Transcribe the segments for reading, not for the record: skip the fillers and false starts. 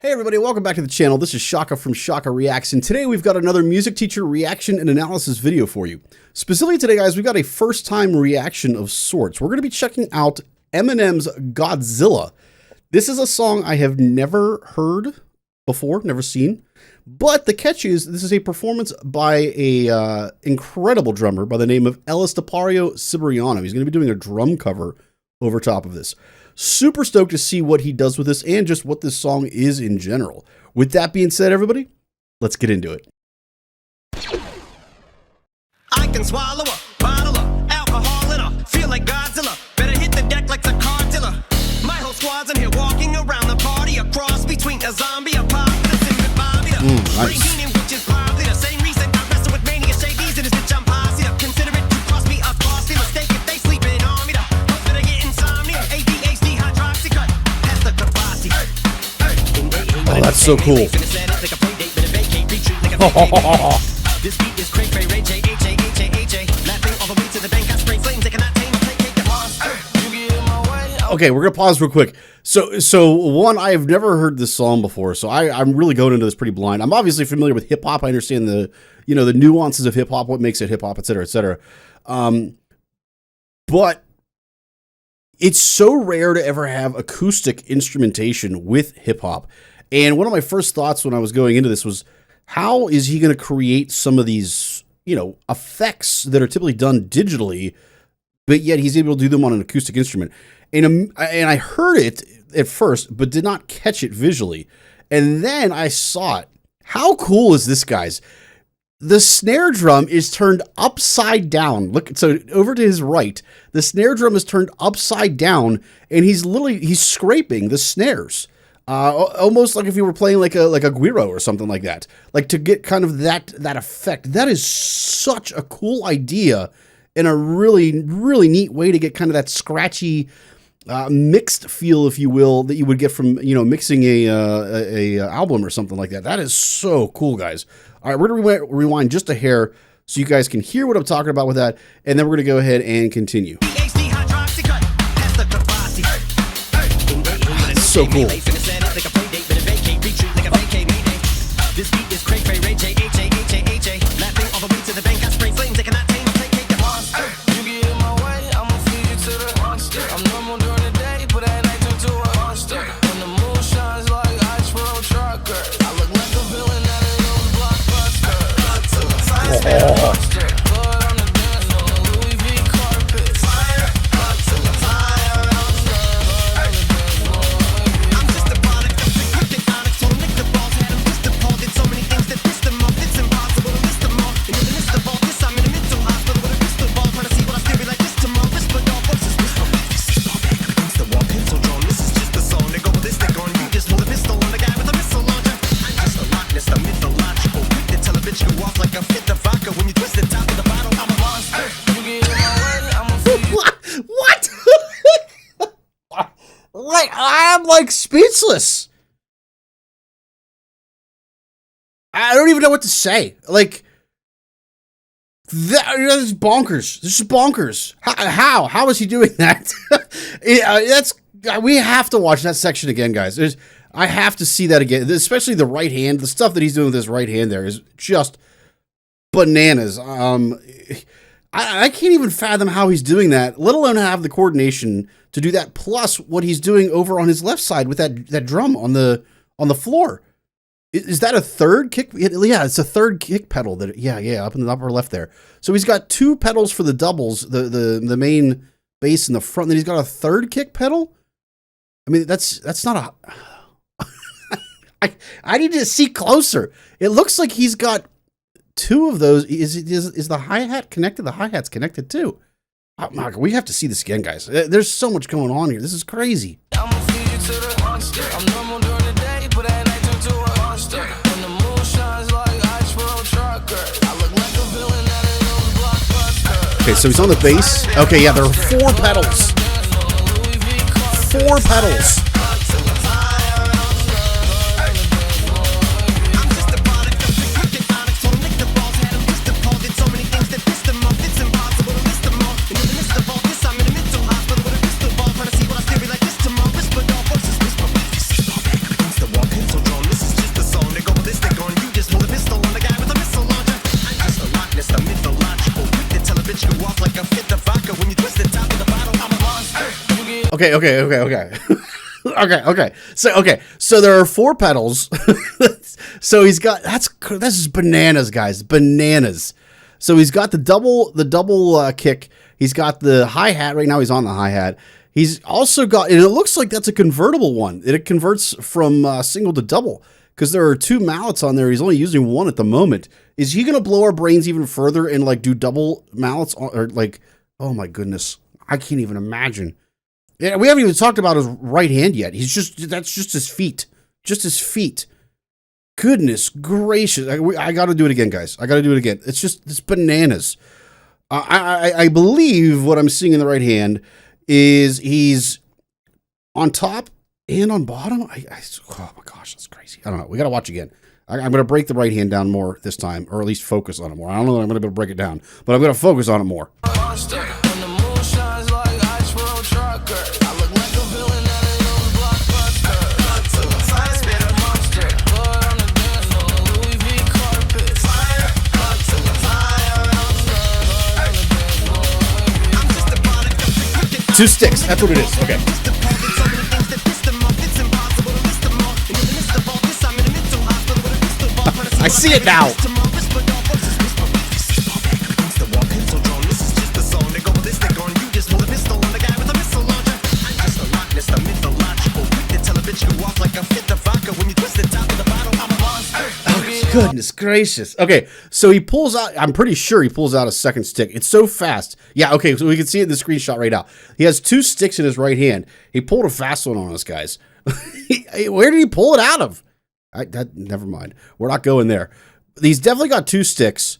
Hey everybody, welcome back to the channel. This is Shaka from Shaka Reacts, and today we've got another music teacher reaction and analysis video for you. Specifically today, guys, we've got a first-time reaction of sorts. We're going to be checking out Eminem's Godzilla. This is a song I have never heard before, never seen, but the catch is this is a performance by a incredible drummer by the name of Estepario Siberiano. He's going to be doing a drum cover over top of this. Super stoked to see what he does with this and just what this song is in general. With that being said, everybody, let's get into it. I can swallow a bottle of alcohol in a feel like Godzilla. Better hit the deck like the cartilla. My whole squad's in here walking around the party, a cross between a zombie apocalypse and Bobby. Nice. Which is probably the same reason I'm messing with mania shades in this bitch. I'm posse up. Consider it to cost me a costly mistake if they sleeping on me. Hope that I get insomnia. ADHD hydroxycut. That's the capacity. Oh, that's so cool. This beat is cray cray ray J H A H A H A. Laughing all the way to the bank. I spray flames. They cannot tame a play the monster. You get in my way. Okay, we're gonna pause real quick. So one, I have never heard this song before, so I'm really going into this pretty blind. I'm obviously familiar with hip hop. I understand the the nuances of hip hop, what makes it hip hop, etc., etc. But it's so rare to ever have acoustic instrumentation with hip hop. And one of my first thoughts when I was going into this was, how is he going to create some of these, effects that are typically done digitally, but yet he's able to do them on an acoustic instrument? And I heard it at first, but did not catch it visually. And then I saw it. How cool is this, guys? The snare drum is turned upside down. Look, so over to his right, the snare drum is turned upside down, and he's scraping the snares. Almost like if you were playing like a guiro or something like that, like to get kind of that effect. That is such a cool idea and a really, really neat way to get kind of that scratchy, mixed feel, if you will, that you would get from, mixing a album or something like that. That is so cool, guys. All right, we're going to rewind just a hair so you guys can hear what I'm talking about with that, and then we're going to go ahead and continue. It's so cool. This beat is cray cray ray J H A H A H A. Laughing all the way to the bank. I spray flames. They cannot tame a play the monster. You get in my way, I'ma feed you to the monster. I'm normal during the day, but at night turn to a monster. When the moon shines like ice road trucker, I look like a villain out of those blockbusters. Monster. Blood on the dance on the Louis V carpet. Fire. I'm just a product of the cryptic onyx. So lick the balls, had him pissed appalled. Did so many things that pissed him off. It's impossible to list them all. And in the midst of all this, I'm in a mental hospital with a crystal ball, trying to see what I still be like this tomorrow. Whisper dog versus whisper. This is all back against the wall, pencil drawn. This is just a song. They go ballistic on you. Just hold a pistol on the guy with a missile launcher. I'm just a Loch Ness, the mythological. Quick to tell a bitch go off like a fifth of vodka. When you twist the top of the bottle, I'm a monster. You get in my way, I'ma feed you. What? Like, I'm like speechless. I don't even know what to say. Like, that is bonkers. This is bonkers. How is he doing that? We have to watch that section again, guys. I have to see that again, especially the right hand. The stuff that he's doing with his right hand there is just bananas. I can't even fathom how he's doing that, let alone have the coordination to do that, plus what he's doing over on his left side with that drum on the floor. Is that a third kick? Yeah, it's a third kick pedal. Up in the upper left there. So he's got two pedals for the doubles, the main bass in the front, then he's got a third kick pedal. I mean, that's not a... I need to see closer. It looks like he's got two of those. Is the hi-hat connected? The hi-hat's connected too. Oh, Mark, we have to see this again, guys. There's so much going on here. This is crazy. I'ma feed you to the monster. I'm normal during the day, but at night turn to a monster. When the moon shines like ice road trucker, I look like a villain out of those blockbusters. Okay, so he's on the bass. Okay, yeah, there are four pedals. Four pedals. Pencil drawn. Okay. So there are 4 pedals. So he's got this is bananas, guys. Bananas. So he's got the double kick. He's got the hi-hat. Right now he's on the hi-hat. He's also got, and it looks like that's a convertible one. It converts from single to double because there are 2 mallets on there. He's only using 1 at the moment. Is he going to blow our brains even further and like do double mallets or like, oh my goodness, I can't even imagine. Yeah, we haven't even talked about his right hand yet. That's just his feet. Just his feet. Goodness gracious. I got to do it again, guys. I got to do it again. It's bananas. I believe what I'm seeing in the right hand is he's on top and on bottom. Oh my gosh, that's crazy. I don't know. We got to watch again. I'm going to break the right hand down more this time, or at least focus on it more. I don't know that I'm going to be able to break it down, but I'm going to focus on it more. Two sticks. That's what it is. Okay. I see it now. Goodness gracious. Okay, so he pulls out, I'm pretty sure he pulls out a second stick. It's so fast. Yeah, okay, so we can see it in the screenshot right now. He has 2 sticks in his right hand. He pulled a fast one on us, guys. Where did he pull it out of? Never mind. We're not going there. He's definitely got 2 sticks.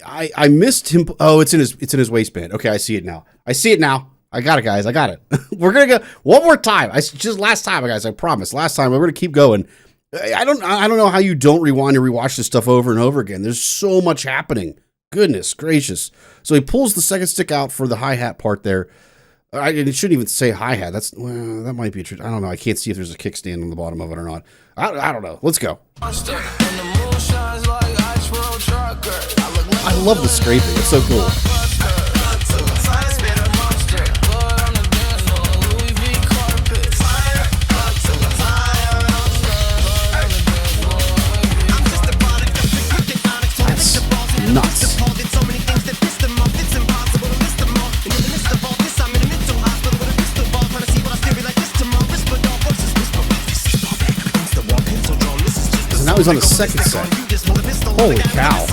I missed him. Oh, it's in his waistband. Okay, I see it now. I got it, guys. I got it. We're gonna go one more time. Just last time, guys. I promise. Last time. We're gonna keep going. I don't know how you don't rewind and rewatch this stuff over and over again. There's so much happening. Goodness gracious. So he pulls the second stick out for the hi-hat part there. It shouldn't even say hi-hat. That might be true. I don't know. I can't see if there's a kickstand on the bottom of it or not. I don't know. Let's go. I love the scraping. It's so cool. Nuts. So now he's on the second set. Holy cow.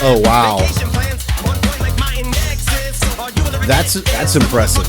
Oh wow, that's impressive.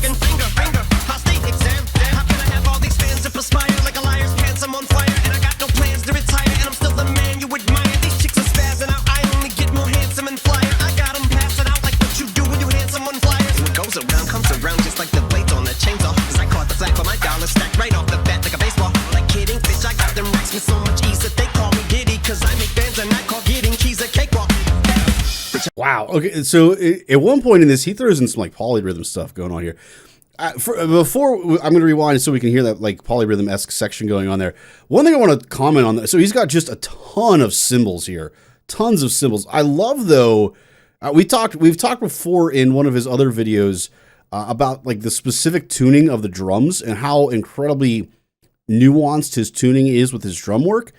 Wow. Okay. So at one point in this, he throws in some like polyrhythm stuff going on here. Before I'm going to rewind so we can hear that like polyrhythm-esque section going on there. One thing I want to comment on that. So he's got just a ton of cymbals here, tons of cymbals. I love though. We've talked before in one of his other videos about like the specific tuning of the drums and how incredibly nuanced his tuning is with his drum work.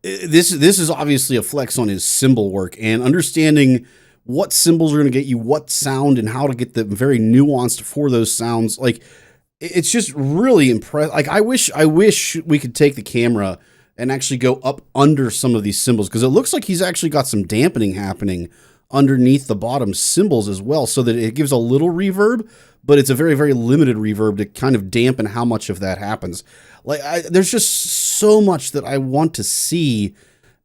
This is obviously a flex on his cymbal work and understanding what cymbals are going to get you what sound and how to get them very nuanced for those sounds. Like it's just really impressive. Like I wish we could take the camera and actually go up under some of these cymbals because it looks like he's actually got some dampening happening underneath the bottom cymbals as well, so that it gives a little reverb, but it's a very, very limited reverb to kind of dampen how much of that happens. Like there's just so much that I want to see,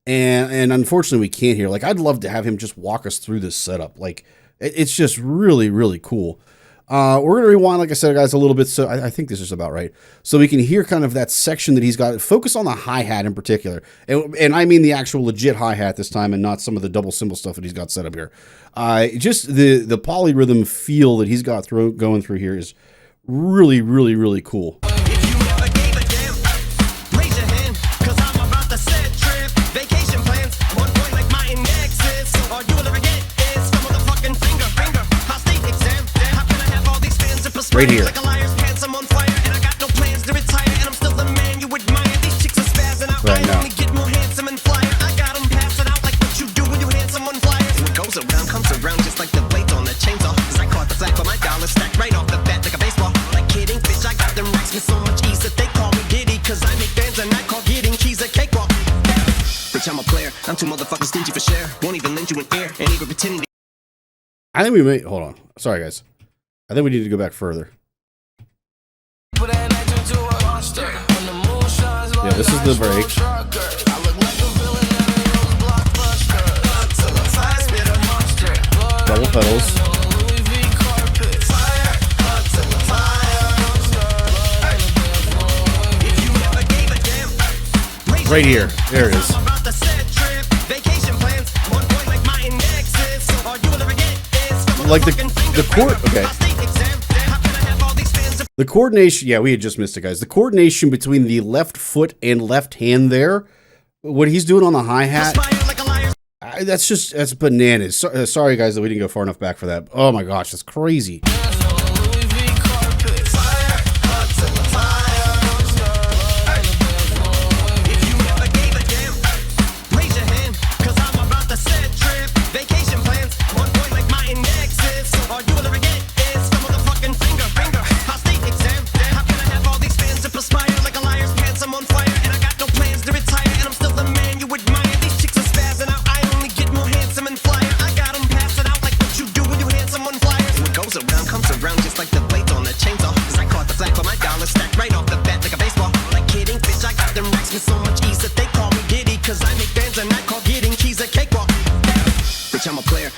and unfortunately we can't here. Like I'd love to have him just walk us through this setup. Like it's just really, really cool. We're going to rewind, like I said, guys, a little bit. So I think this is about right. So we can hear kind of that section that he's got. Focus on the hi-hat in particular. And I mean the actual legit hi-hat this time and not some of the double cymbal stuff that he's got set up here. Just the polyrhythm feel that he's got going through here is really, really, really cool. Right here. Right now. Goes around, comes around just like the blades on the chainsaw. Cause I caught the flag for my dollar stacked right off the bat like a baseball. Like kidding, bitch, I got them racks with so much ease that they call me Diddy. Cause I make bands and I call getting keys a cakewalk. Bitch, I'm a player, I'm too motherfucking stingy for share. Won't even lend you an ear, ain't even pretending to. I think we may, hold on. Sorry, guys. I think we need to go back further. Yeah, this is the break. Double pedals. Right here. There it is. Like the chord. Okay. The coordination, yeah, we had just missed it, guys. The coordination between the left foot and left hand there, what he's doing on the hi-hat, that's bananas. Sorry, guys, that we didn't go far enough back for that. Oh my gosh, that's crazy.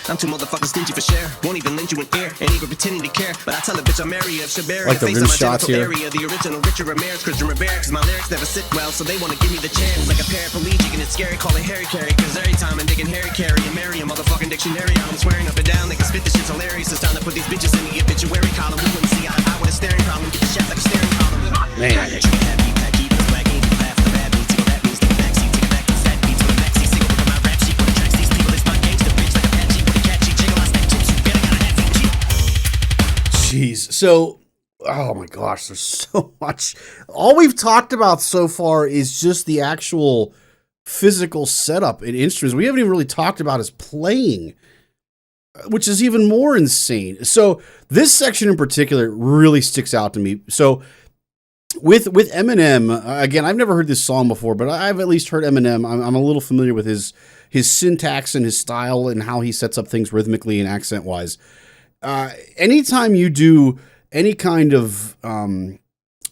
I'm too motherfucking stingy for share. Won't even lend you an ear, ain't even pretending to care. But I tell a bitch I'm area of Siberian. Like the rim shots here. Area, the original Richard Ramirez, Christian Rivera. Cause my lyrics never sit well, so they wanna give me the chance. Like a paraplegic and it's scary, call it Harry Carry. Cause every time I'm digging Harry Carry and marry a motherfucking dictionary, I'm swearing up and down, they can spit this shit's hilarious. It's time to put these bitches in the obituary column. We wouldn't see eye to eye with a staring problem. Get the shaft like a staring column. Man. Jeez. So, oh my gosh, there's so much. All we've talked about so far is just the actual physical setup and instruments. We haven't even really talked about his playing, which is even more insane. So this section in particular really sticks out to me. So with Eminem, again, I've never heard this song before, but I've at least heard Eminem. I'm a little familiar with his syntax and his style and how he sets up things rhythmically and accent-wise. Anytime you do any kind of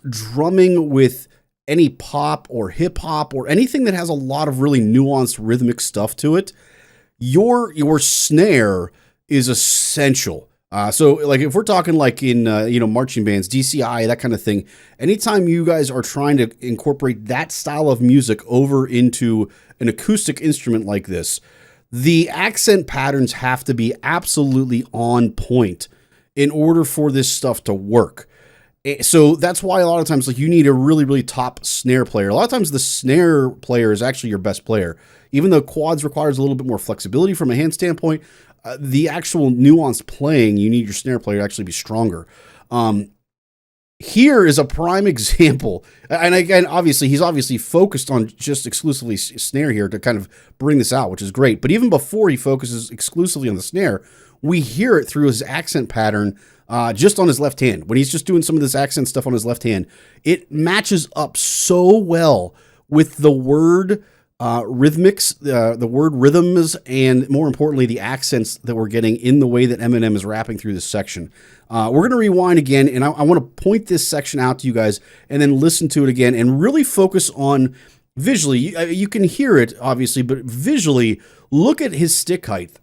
drumming with any pop or hip hop or anything that has a lot of really nuanced rhythmic stuff to it, your snare is essential. So like if we're talking like in marching bands, DCI, that kind of thing, anytime you guys are trying to incorporate that style of music over into an acoustic instrument like this, the accent patterns have to be absolutely on point in order for this stuff to work. So that's why a lot of times like you need a really, really top snare player. A lot of times the snare player is actually your best player. Even though quads requires a little bit more flexibility from a hand standpoint, the actual nuanced playing, you need your snare player to actually be stronger. Here is a prime example. And again, obviously, he's obviously focused on just exclusively snare here to kind of bring this out, which is great. But even before he focuses exclusively on the snare, we hear it through his accent pattern just on his left hand. When he's just doing some of this accent stuff on his left hand, it matches up so well with the word rhythmics, the word rhythms, and more importantly, the accents that we're getting in the way that Eminem is rapping through this section. We're going to rewind again, and I want to point this section out to you guys and then listen to it again and really focus on visually. You can hear it, obviously, but visually, look at his stick height.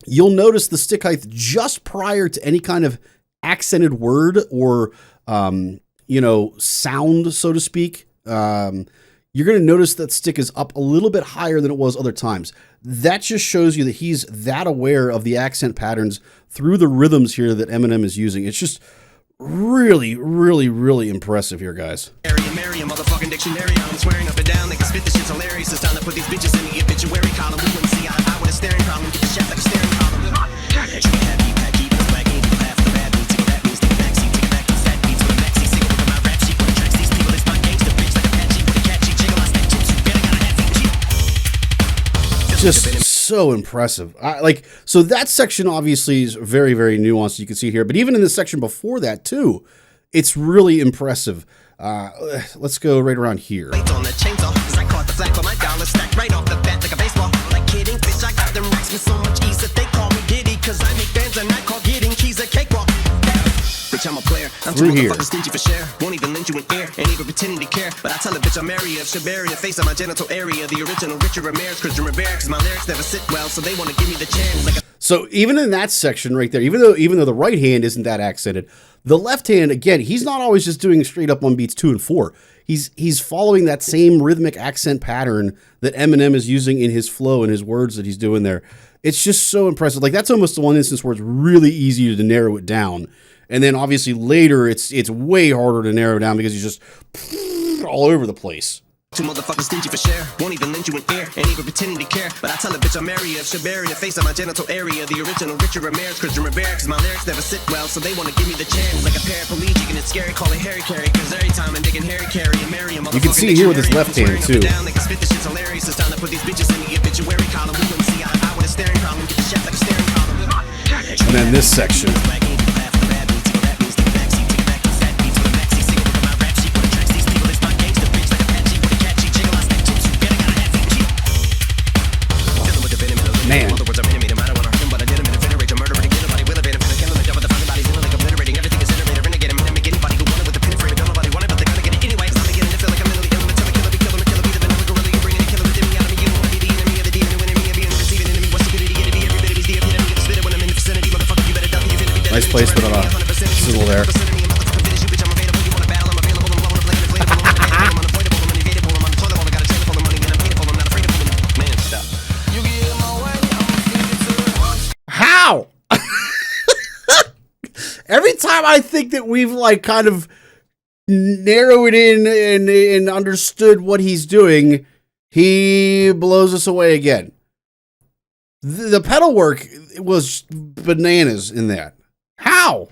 You'll notice the stick height just prior to any kind of accented word or, sound, so to speak, you're going to notice that stick is up a little bit higher than it was other times. That just shows you that he's that aware of the accent patterns through the rhythms here that Eminem is using. It's just really, really, really impressive here, guys. Marry a motherfucking dictionary. I'm swearing up and down. They can spit this shit's hilarious. It's time to put these bitches in the obituary column. We wouldn't see eye to eye with a staring problem. Get the shaft like a staring column. Just so impressive. So that section obviously is very, very nuanced. You can see here, but even in the section before that too, it's really impressive. Let's go right around here. On the chainsaw, 'cause I caught the flag on my dollar stack right off the bat like a baseball. Like kidding, bitch, I got them racks with so much ease that they call me Diddy, 'cause I make bands and I call getting keys a cakewalk. Bitch, I'm a player. I'm too motherfucking stingy for share. Won't even lend you an ear, ain't even pretending to care. But I tell a bitch I'm Mary of Siberian, face on my genital area. The original Richard Ramirez, Christian Rivera, 'cause my lyrics never sit well, so they want to give me the chance. Like so even in that section right there, even though the right hand isn't that accented, the left hand, again, he's not always just doing straight up on beats 2 and 4. He's following that same rhythmic accent pattern that Eminem is using in his flow and his words that he's doing there. It's just so impressive. Like, that's almost the one instance where it's really easy to narrow it down. And then obviously later it's way harder to narrow down because he's just all over the place. Too motherfucking stingy for share. Won't even lend you an ear, ain't even pretending to care. But I tell a bitch I'm Mary of Siberian, face on my genital area. The original Richard Ramirez, Christian Rivera, 'cause my lyrics never sit well, so they want to give me the chance. Like a paraplegic and it's scary, call it Harry Carry, 'cause every time I'm digging Harry Carry and Mary a motherfucking. You can see here with his left hand too. They can spit this shit's hilarious. It's time to put these bitches in the obituary column. We wouldn't see eye to eye with a staring problem. Get the shaft like a staring column. And then this section. Man. Nice placement on a sizzle there. How? Every time I think that we've like kind of narrowed in and understood what he's doing, he blows us away again. The pedal work was bananas in that. How?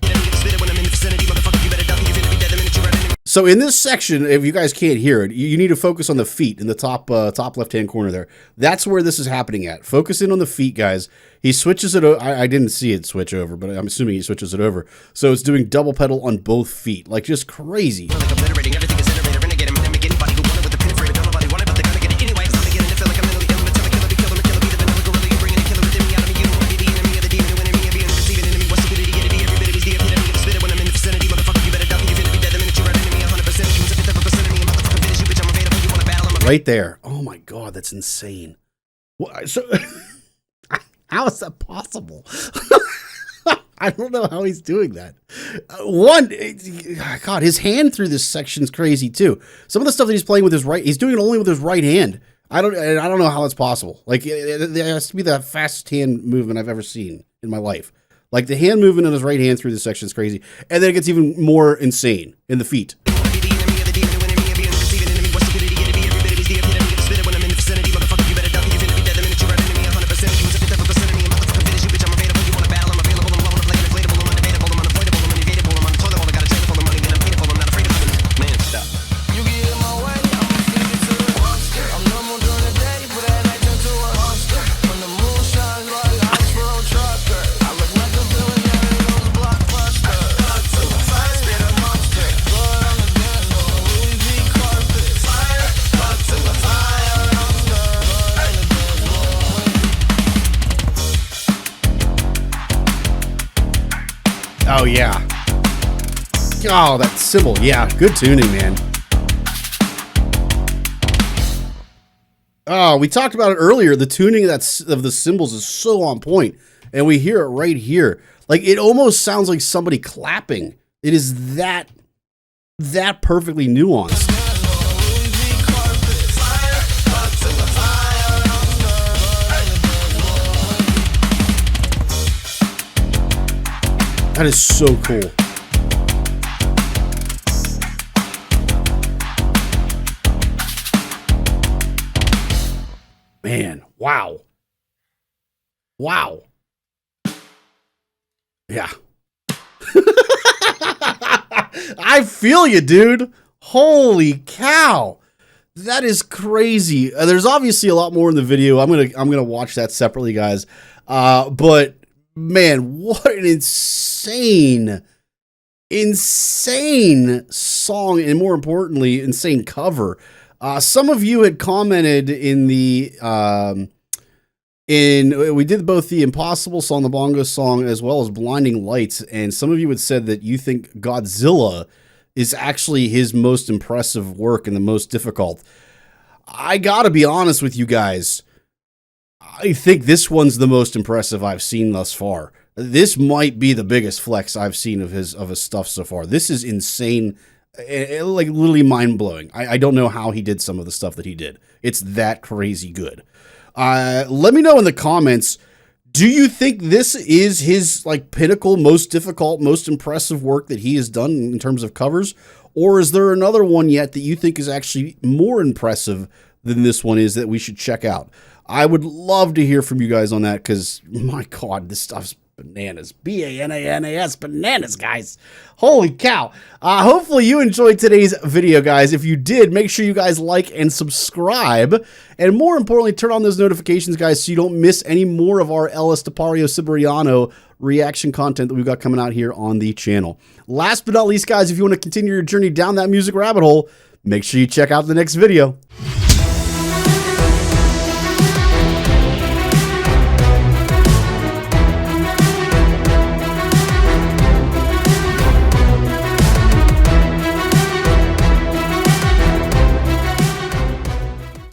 So in this section, if you guys can't hear it, you need to focus on the feet in the top left-hand corner there. That's where this is happening at. Focus in on the feet, guys. He switches it over. I didn't see it switch over, but I'm assuming he switches it over. So it's doing double pedal on both feet. Like, just crazy. Right there. Oh my God, that's insane. So, how is that possible? I don't know how he's doing that. God, his hand through this section is crazy too. Some of the stuff that he's playing with his right, he's doing it only with his right hand. I don't know how it's possible. Like, it has to be the fastest hand movement I've ever seen in my life. Like, the hand movement on his right hand through this section is crazy. And then it gets even more insane in the feet. Oh, yeah. Oh, that cymbal. Yeah, good tuning, man. Oh, we talked about it earlier. The tuning of the cymbals is so on point. and we hear it right here. Like, it almost sounds like somebody clapping. It is that perfectly nuanced. That is so cool. Man, wow. Wow. Yeah. I feel you, dude. Holy cow. That is crazy. There's obviously a lot more in the video. I'm gonna watch that separately, guys. But man, what an insane song, and more importantly, insane cover. Some of you had commented in the we did both the Impossible song, the Bongo song, as well as Blinding Lights, and some of you had said that you think Godzilla is actually his most impressive work and the most difficult. I gotta be honest with you guys. I think this one's the most impressive I've seen thus far. This might be the biggest flex I've seen of his stuff so far. This is insane. Like, literally mind-blowing. I don't know how he did some of the stuff that he did. It's that crazy good. Let me know in the comments, do you think this is his, like, pinnacle, most difficult, most impressive work that he has done in terms of covers? Or is there another one yet that you think is actually more impressive than this one is that we should check out? I would love to hear from you guys on that, because, my God, this stuff's bananas. B-A-N-A-N-A-S, bananas, guys. Holy cow. Hopefully you enjoyed today's video, guys. If you did, make sure you guys like and subscribe. And more importantly, turn on those notifications, guys, so you don't miss any more of our Estepario Siberiano reaction content that we've got coming out here on the channel. Last but not least, guys, if you want to continue your journey down that music rabbit hole, make sure you check out the next video.